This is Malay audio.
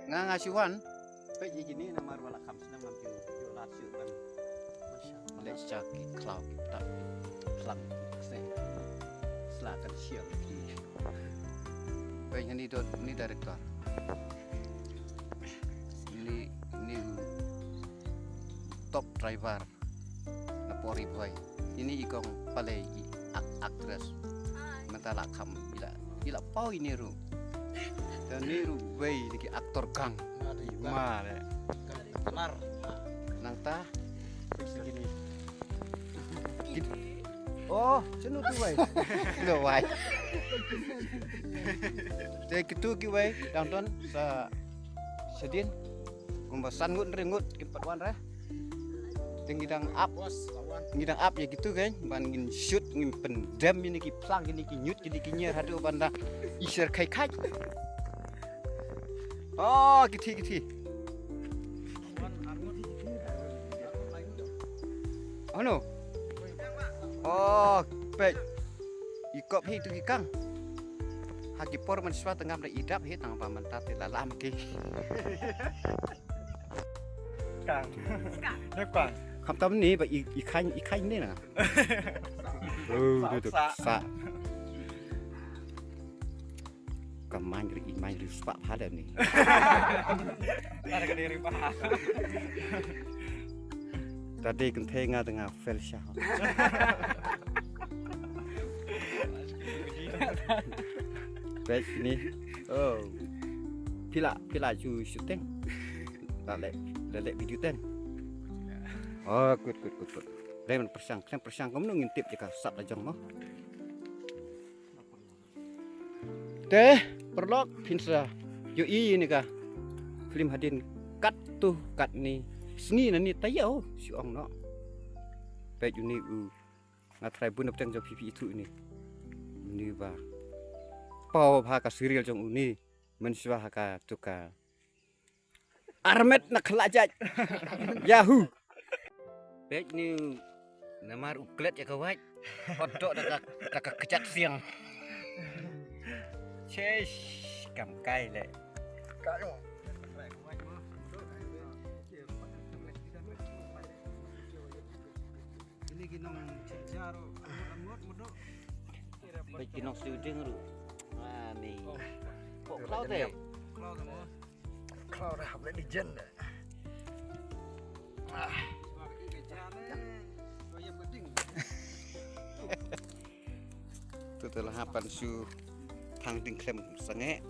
ngasuhan pe gini nama wala kam senang mampir yo lasiu kan malek caki cloud tak selang se selakan siang pe ini director ini top driver napori boy ini ikong pale actress mentala kam ila pau ini ru dan ini ru boy lagi aktor gang mar nang ta segini oh senu tu boy lo boy te kitu ki boy downtown sa sedin kumbasan ngut rengut kimpat wan reh ngidang up ya gitu kan ban ngin shoot ngin pendam ini ki plang ini ki nyut ini ki nyer hadu banda iser kai oh gitu oh no oh pek ikop hi tu kang haki por man swa tengah da idap hi tang paman tat lalam ki kang kangคำตอบนี้แบบอีกใครนี่นะดูสะกับมันหรืออีมันหรือสปะพาแบบนี้ ada kediri paha tadi kentenga tengah Felsha baik ini oh pila ju syuting lelek video ten oh good Raymond persang kamu ngintip jika sap lajang mah teh perlok pinsa yo ini kah film hadin kat ni seni nani tayau si ong no baik ini ngatrai bun aptang jo pipi itu ini ba pau ka serial jong uni menswa ka tuka armet nak lajaj yahoo baik ni nama uklet ya kawat hodok dak kecak siang chesh kam kai le ini ginong cejaro amot modok baik ginong suding ru ni kok cloud deh cloud hab le legend itu telah hapan su thang ting klem sange